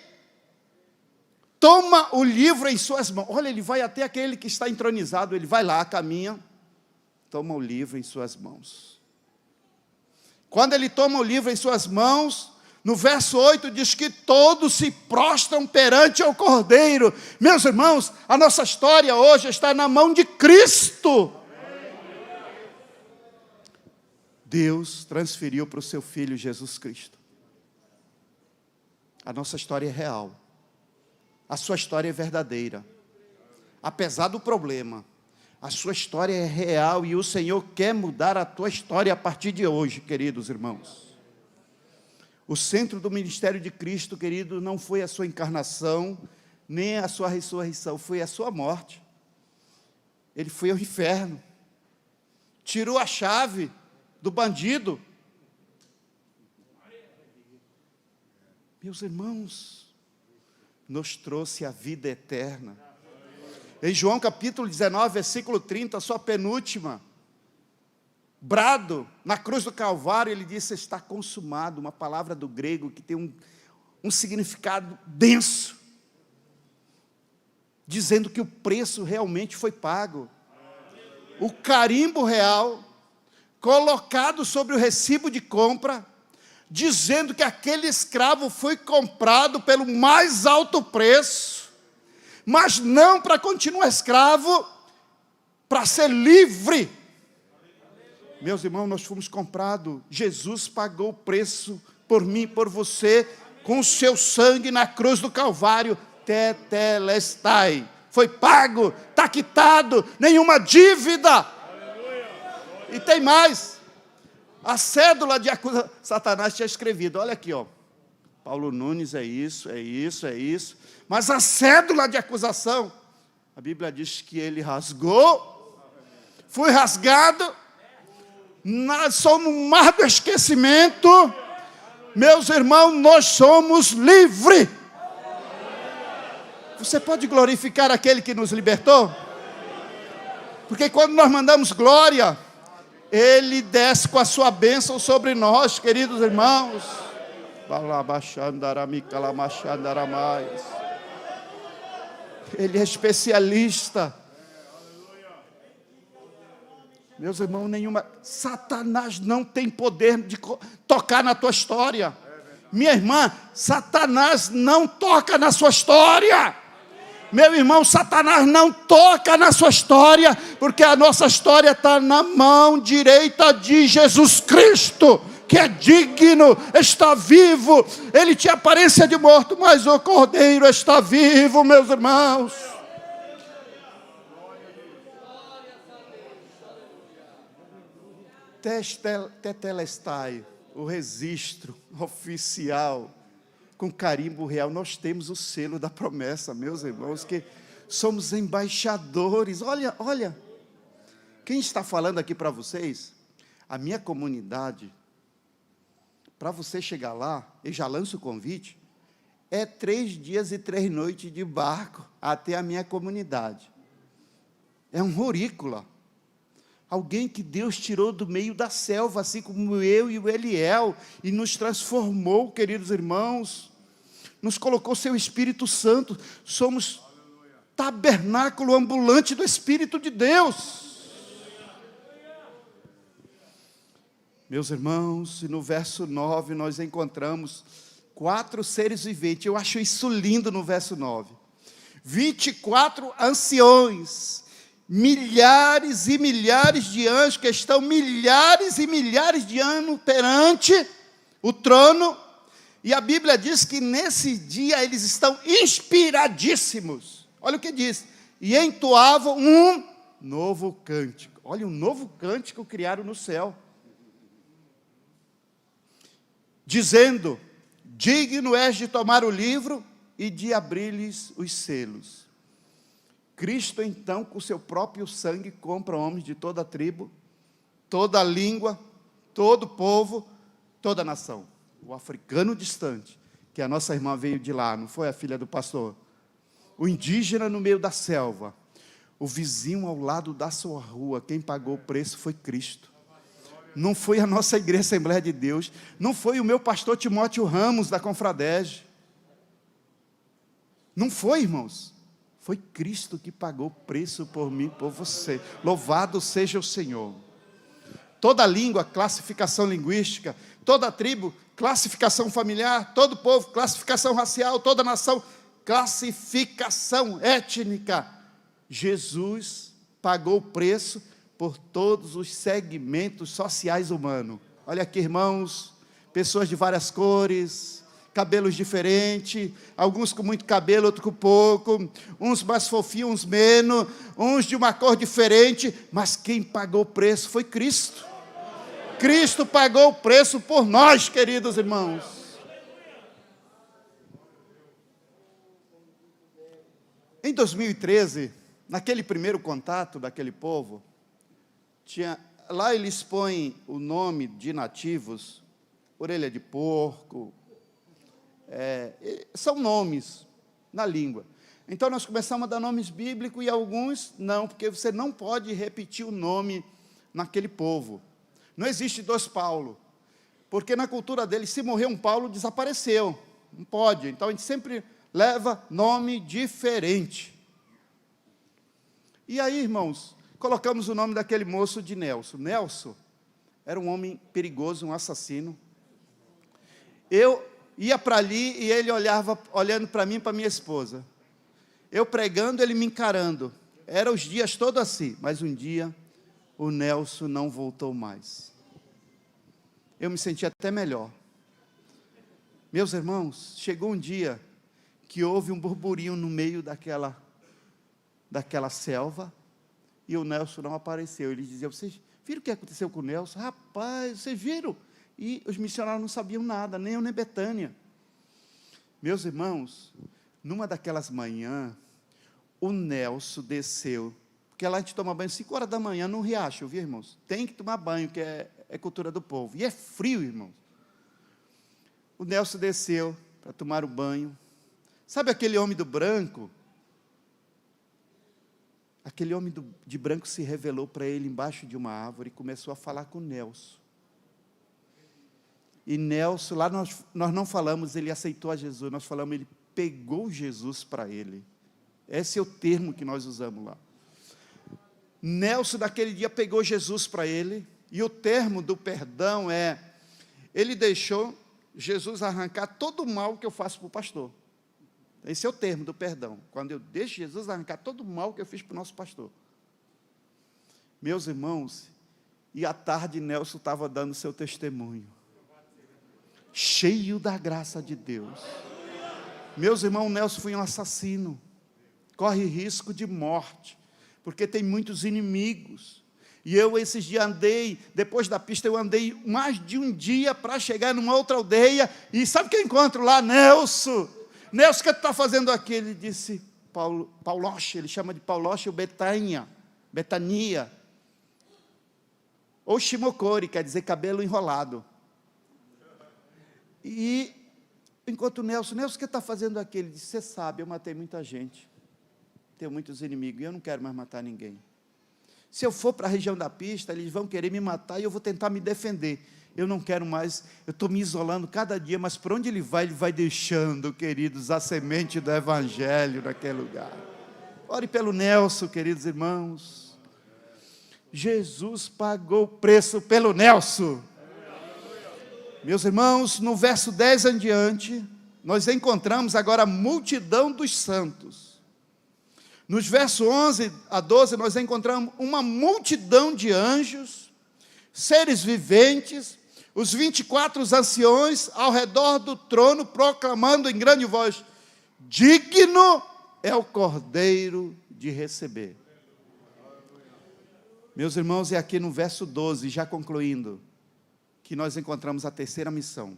Speaker 1: toma o livro em suas mãos. Olha, ele vai até aquele que está entronizado, ele vai lá, caminha, toma o livro em suas mãos. Quando ele toma o livro em suas mãos, no verso 8 diz que todos se prostram perante o Cordeiro. Meus irmãos, a nossa história hoje está na mão de Cristo. Deus transferiu para o seu Filho Jesus Cristo. A nossa história é real. A sua história é verdadeira. Apesar do problema, a sua história é real e o Senhor quer mudar a tua história a partir de hoje, queridos irmãos. O centro do ministério de Cristo, querido, não foi a sua encarnação, nem a sua ressurreição, foi a sua morte. Ele foi ao inferno, tirou a chave do bandido. Meus irmãos, nos trouxe a vida eterna. Em João capítulo 19, versículo 30, sua penúltima, brado, na cruz do Calvário, ele disse, está consumado, uma palavra do grego que tem um significado denso, dizendo que o preço realmente foi pago. O carimbo real, colocado sobre o recibo de compra, dizendo que aquele escravo foi comprado pelo mais alto preço, mas não para continuar escravo, para ser livre. Meus irmãos, nós fomos comprados. Jesus pagou o preço por mim e por você, com o seu sangue na cruz do Calvário. Tetelestai. Foi pago, está quitado, nenhuma dívida. E tem mais. A cédula de acusação, Satanás tinha escrevido, olha aqui, ó. Paulo Nunes é isso, é isso, é isso. Mas a cédula de acusação, a Bíblia diz que ele rasgou, foi rasgado, só no mar do esquecimento. Meus irmãos, nós somos livres. Você pode glorificar aquele que nos libertou? Porque quando nós mandamos glória, Ele desce com a sua bênção sobre nós, queridos irmãos. Ele é especialista. Meus irmãos, Satanás não tem poder de tocar na tua história. Minha irmã, Satanás não toca na sua história. Meu irmão, Satanás não toca na sua história, porque a nossa história está na mão direita de Jesus Cristo, que é digno, está vivo. Ele tinha aparência de morto, mas o Cordeiro está vivo, meus irmãos. Tetelestai, o registro oficial, com carimbo real. Nós temos o selo da promessa, meus irmãos, que somos embaixadores. Olha, quem está falando aqui para vocês? A minha comunidade, para você chegar lá, eu já lanço o convite, é 3 dias e 3 noites de barco até a minha comunidade. É um horícola. Alguém que Deus tirou do meio da selva, assim como eu e o Eliel, e nos transformou, queridos irmãos. Nos colocou seu Espírito Santo. Somos tabernáculo ambulante do Espírito de Deus. Meus irmãos, e no verso 9 nós encontramos 4 seres viventes. Eu acho isso lindo no verso 9. 24 anciões, milhares e milhares de anjos que estão milhares e milhares de anos perante o trono. E a Bíblia diz que nesse dia eles estão inspiradíssimos. Olha o que diz. E entoavam um novo cântico. Olha, um novo cântico criaram no céu. Dizendo: digno és de tomar o livro e de abrir-lhes os selos. Cristo, então, com seu próprio sangue, compra homens de toda a tribo, toda a língua, todo povo, toda a nação. O africano distante, que a nossa irmã veio de lá, não foi a filha do pastor? O indígena no meio da selva, o vizinho ao lado da sua rua, quem pagou o preço foi Cristo. Não foi a nossa igreja Assembleia de Deus, não foi o meu pastor Timóteo Ramos da Confradege. Não foi, irmãos. Foi Cristo que pagou o preço por mim, por você. Louvado seja o Senhor. Toda língua, classificação linguística. Toda tribo, classificação familiar. Todo povo, classificação racial. Toda nação, classificação étnica. Jesus pagou o preço por todos os segmentos sociais humanos. Olha aqui, irmãos, pessoas de várias cores, cabelos diferentes, alguns com muito cabelo, outros com pouco, uns mais fofinhos, uns menos, uns de uma cor diferente, mas quem pagou o preço foi Cristo. Cristo pagou o preço por nós, queridos irmãos. Em 2013, naquele primeiro contato daquele povo, lá eles põem o nome de nativos, orelha de porco, são nomes na língua. Então nós começamos a dar nomes bíblicos e alguns não, porque você não pode repetir o nome naquele povo. Não existe 2 Paulo, porque na cultura deles, se morrer um Paulo, desapareceu. Não pode. Então a gente sempre leva nome diferente. E aí, irmãos, colocamos o nome daquele moço de Nelson. Nelson era um homem perigoso, um assassino. Eu ia para ali e ele olhava, olhando para mim e para minha esposa. Eu pregando, ele me encarando. Eram os dias todos assim. Mas um dia, o Nelson não voltou mais. Eu me senti até melhor. Meus irmãos, chegou um dia que houve um burburinho no meio daquela selva, e o Nelson não apareceu. Eles diziam: vocês viram o que aconteceu com o Nelson? Rapaz, vocês viram? E os missionários não sabiam nada, nem eu nem Betânia. Meus irmãos, numa daquelas manhãs, o Nelson desceu, porque lá a gente toma banho 5 horas da manhã no riacho, viu, irmãos? Tem que tomar banho, que é cultura do povo. E é frio, irmãos. O Nelson desceu para tomar o banho. Sabe aquele homem do branco? Aquele homem de branco se revelou para ele embaixo de uma árvore e começou a falar com o Nelson. E Nelson, lá nós não falamos, ele aceitou a Jesus, nós falamos, ele pegou Jesus para ele. Esse é o termo que nós usamos lá. Nelson, naquele dia, pegou Jesus para ele, e o termo do perdão ele deixou Jesus arrancar todo o mal que eu faço para o pastor. Esse é o termo do perdão, quando eu deixo Jesus arrancar todo o mal que eu fiz para o nosso pastor. Meus irmãos, e à tarde Nelson estava dando seu testemunho, cheio da graça de Deus. Meus irmãos, Nelson foi um assassino, corre risco de morte, porque tem muitos inimigos. E eu esses dias andei, depois da pista eu andei mais de um dia para chegar numa outra aldeia, e sabe o que eu encontro lá? Nelson, o que tu está fazendo aqui? Ele disse, Pauloche, ele chama de Pauloche ou Betania, ou Shimokori, quer dizer cabelo enrolado. E enquanto Nelson, o que está fazendo aqui? Ele disse, você sabe, eu matei muita gente, tenho muitos inimigos, e eu não quero mais matar ninguém. Se eu for para a região da pista, eles vão querer me matar e eu vou tentar me defender. Eu não quero mais, eu estou me isolando cada dia, mas por onde ele vai deixando, queridos, a semente do Evangelho naquele lugar. Ore pelo Nelson, queridos irmãos. Jesus pagou o preço pelo Nelson. Meus irmãos, no verso 10 em diante, nós encontramos agora a multidão dos santos. Nos versos 11 a 12, nós encontramos uma multidão de anjos, seres viventes, os 24 anciões ao redor do trono, proclamando em grande voz: digno é o Cordeiro de receber. Meus irmãos, é aqui no verso 12, já concluindo, que nós encontramos a terceira missão.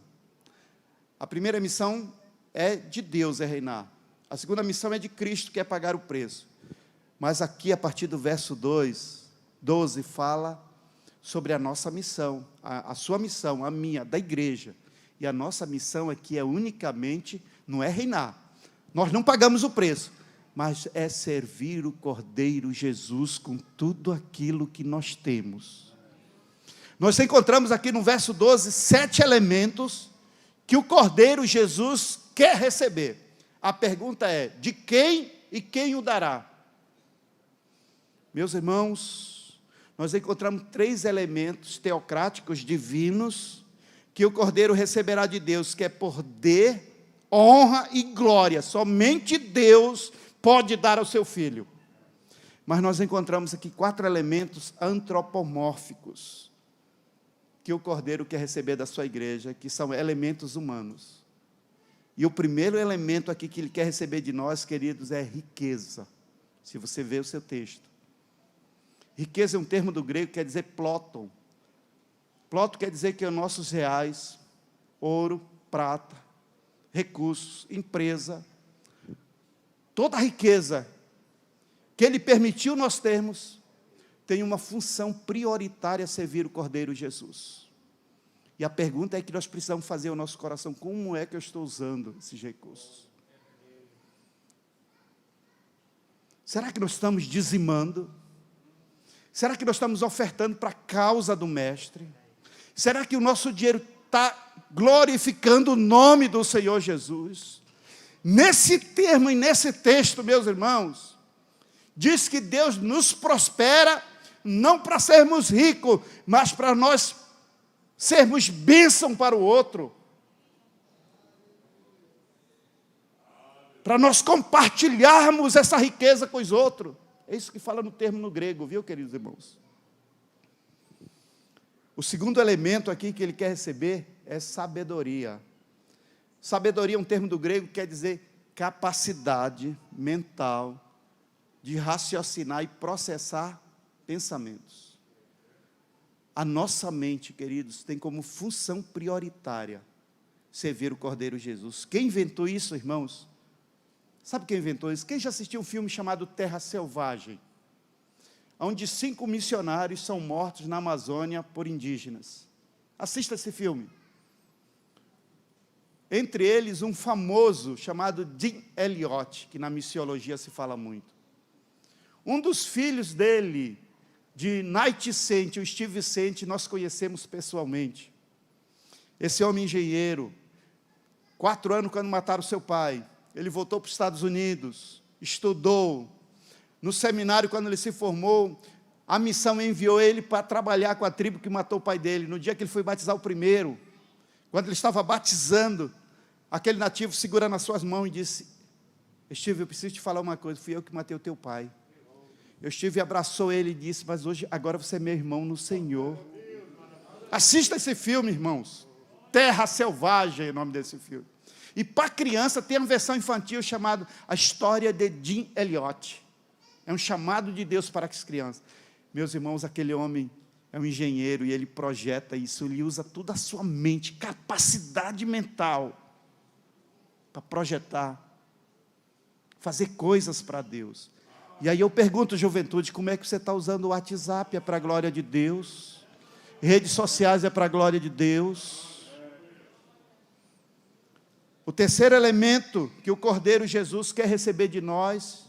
Speaker 1: A primeira missão é de Deus, é reinar. A segunda missão é de Cristo, que é pagar o preço. Mas aqui, a partir do verso 12, fala sobre a nossa missão, a sua missão, a minha, da igreja. E a nossa missão aqui é unicamente, não é reinar. Nós não pagamos o preço, mas é servir o Cordeiro Jesus com tudo aquilo que nós temos. Nós encontramos aqui no verso 12, 7 elementos que o Cordeiro Jesus quer receber. A pergunta é, de quem e quem o dará? Meus irmãos, nós encontramos 3 elementos teocráticos divinos que o Cordeiro receberá de Deus, que é poder, honra e glória. Somente Deus pode dar ao seu Filho. Mas nós encontramos aqui 4 elementos antropomórficos que o Cordeiro quer receber da sua igreja, que são elementos humanos. E o primeiro elemento aqui que ele quer receber de nós, queridos, é riqueza. Se você vê o seu texto. Riqueza é um termo do grego que quer dizer ploton. Ploton quer dizer que os nossos reais, ouro, prata, recursos, empresa, toda a riqueza que Ele permitiu nós termos, tem uma função prioritária: servir o Cordeiro Jesus. E a pergunta é que nós precisamos fazer ao nosso coração: como é que eu estou usando esses recursos? Será que nós estamos dizimando? Será que nós estamos ofertando para a causa do Mestre? Será que o nosso dinheiro está glorificando o nome do Senhor Jesus? Nesse termo e nesse texto, meus irmãos, diz que Deus nos prospera, não para sermos ricos, mas para nós sermos bênção para o outro. Para nós compartilharmos essa riqueza com os outros. É isso que fala no termo no grego, viu, queridos irmãos? O segundo elemento aqui que ele quer receber é sabedoria. Sabedoria é um termo do grego que quer dizer capacidade mental de raciocinar e processar pensamentos. A nossa mente, queridos, tem como função prioritária servir o Cordeiro Jesus. Quem inventou isso, irmãos? Sabe quem inventou isso? Quem já assistiu um filme chamado Terra Selvagem? Onde 5 missionários são mortos na Amazônia por indígenas. Assista esse filme. Entre eles, um famoso chamado Jim Elliot, que na missiologia se fala muito. Um dos filhos dele, de Night Cent, o Steve Cent, nós conhecemos pessoalmente. Esse homem engenheiro, 4 anos quando mataram seu pai, ele voltou para os Estados Unidos, estudou. No seminário, quando ele se formou, a missão enviou ele para trabalhar com a tribo que matou o pai dele. No dia que ele foi batizar o primeiro, quando ele estava batizando, aquele nativo segurando as suas mãos e disse: Steve, eu preciso te falar uma coisa, fui eu que matei o teu pai. O Steve abraçou ele e disse: mas hoje, agora você é meu irmão no Senhor. Assista esse filme, irmãos. Terra Selvagem é o nome desse filme. E para criança tem uma versão infantil chamada A História de Jim Elliot. É um chamado de Deus para as crianças. Meus irmãos, aquele homem é um engenheiro e ele projeta isso, ele usa toda a sua mente, capacidade mental, para projetar, fazer coisas para Deus. E aí eu pergunto, juventude, como é que você está usando o WhatsApp? É para a glória de Deus? Redes sociais é para a glória de Deus? O terceiro elemento que o Cordeiro Jesus quer receber de nós,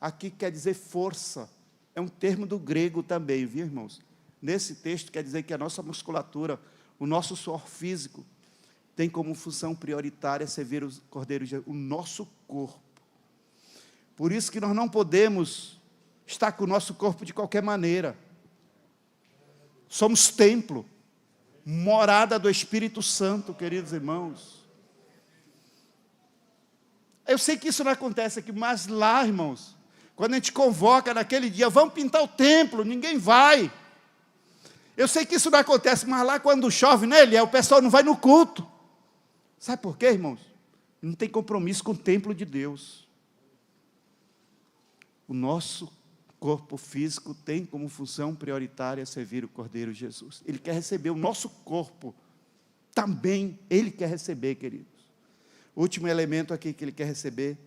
Speaker 1: aqui quer dizer força. é um termo do grego também, viu, irmãos? Nesse texto quer dizer que a nossa musculatura, o nosso suor físico, tem como função prioritária servir o Cordeiro de Jesus, o nosso corpo. Por isso que nós não podemos estar com o nosso corpo de qualquer maneira. Somos templo, morada do Espírito Santo, queridos irmãos. Eu sei que isso não acontece aqui, mas lá, irmãos, quando a gente convoca naquele dia, vamos pintar o templo, ninguém vai. Eu sei que isso não acontece, mas lá quando chove, né, Eliel, o pessoal não vai no culto. Sabe por quê, irmãos? Não tem compromisso com o templo de Deus. O nosso corpo físico tem como função prioritária servir o Cordeiro Jesus. Ele quer receber o nosso corpo. Também Ele quer receber, queridos. O último elemento aqui que Ele quer receber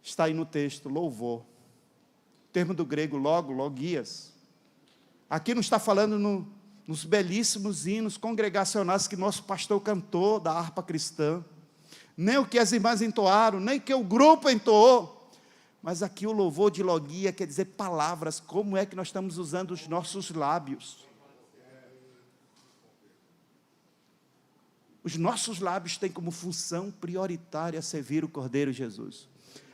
Speaker 1: está aí no texto, louvor. O termo do grego logias. Aqui não está falando nos belíssimos hinos congregacionais que nosso pastor cantou, da harpa cristã, nem o que as irmãs entoaram, nem o que o grupo entoou, mas aqui o louvor de logia quer dizer palavras, como é que nós estamos usando os nossos lábios. Os nossos lábios têm como função prioritária servir o Cordeiro Jesus.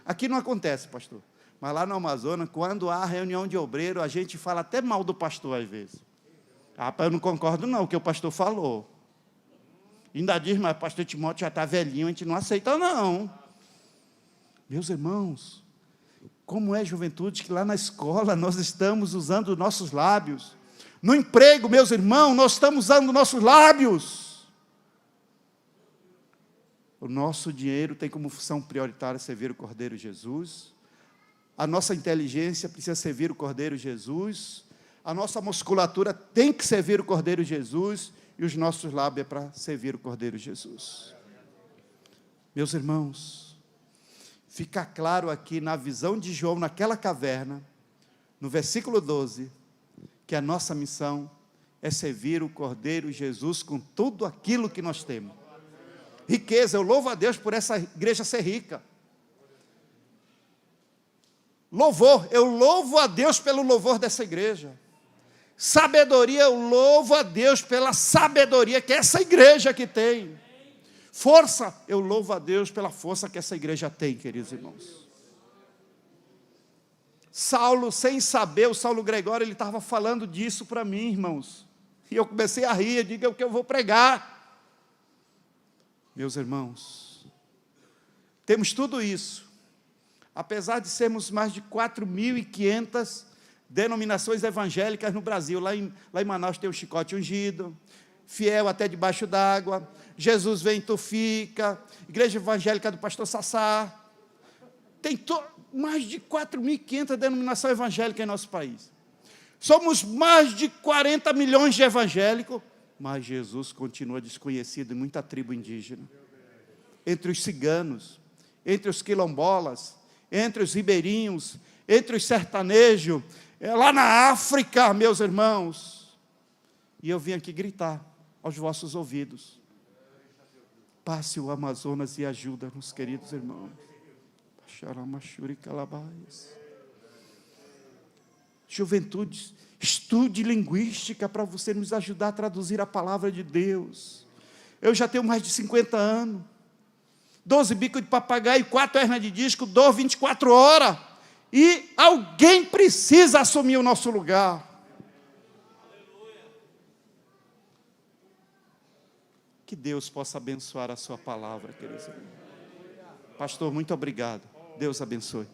Speaker 1: Aqui não acontece, pastor, mas lá no Amazonas, quando há reunião de obreiro, a gente fala até mal do pastor às vezes. Ah, eu não concordo não, com o que o pastor falou. Ainda diz, mas o pastor Timóteo já está velhinho, a gente não aceita não. Meus irmãos, como é, juventude, que lá na escola nós estamos usando os nossos lábios. No emprego, meus irmãos, nós estamos usando nossos lábios. O nosso dinheiro tem como função prioritária servir o Cordeiro Jesus. A nossa inteligência precisa servir o Cordeiro Jesus. A nossa musculatura tem que servir o Cordeiro Jesus. E os nossos lábios é para servir o Cordeiro Jesus. Meus irmãos, fica claro aqui na visão de João, naquela caverna, no versículo 12, que a nossa missão é servir o Cordeiro Jesus com tudo aquilo que nós temos. Riqueza, eu louvo a Deus por essa igreja ser rica. Louvor, eu louvo a Deus pelo louvor dessa igreja. Sabedoria, eu louvo a Deus pela sabedoria que essa igreja que tem. Força, eu louvo a Deus pela força que essa igreja tem, queridos irmãos. Saulo, sem saber, o Saulo Gregório, ele estava falando disso para mim, irmãos. E eu comecei a rir, eu digo, é o que eu vou pregar. Meus irmãos, temos tudo isso. Apesar de sermos mais de 4.500 denominações evangélicas no Brasil, lá em Manaus tem o Chicote Ungido, Fiel até debaixo d'água, Jesus vem, tu fica, Igreja Evangélica do Pastor Sassá, tem mais de 4.500 denominações evangélicas em nosso país. Somos mais de 40 milhões de evangélicos, mas Jesus continua desconhecido em muita tribo indígena, entre os ciganos, entre os quilombolas, entre os ribeirinhos, entre os sertanejos, lá na África, meus irmãos. E eu vim aqui gritar aos vossos ouvidos: passe o Amazonas e ajuda-nos, queridos irmãos. Juventude, estude linguística para você nos ajudar a traduzir a palavra de Deus. Eu já tenho mais de 50 anos, 12 bicos de papagaio, 4 hernias de disco, dor 24 horas. E alguém precisa assumir o nosso lugar. Que Deus possa abençoar a sua palavra, queridos irmãos. Pastor, muito obrigado. Deus abençoe.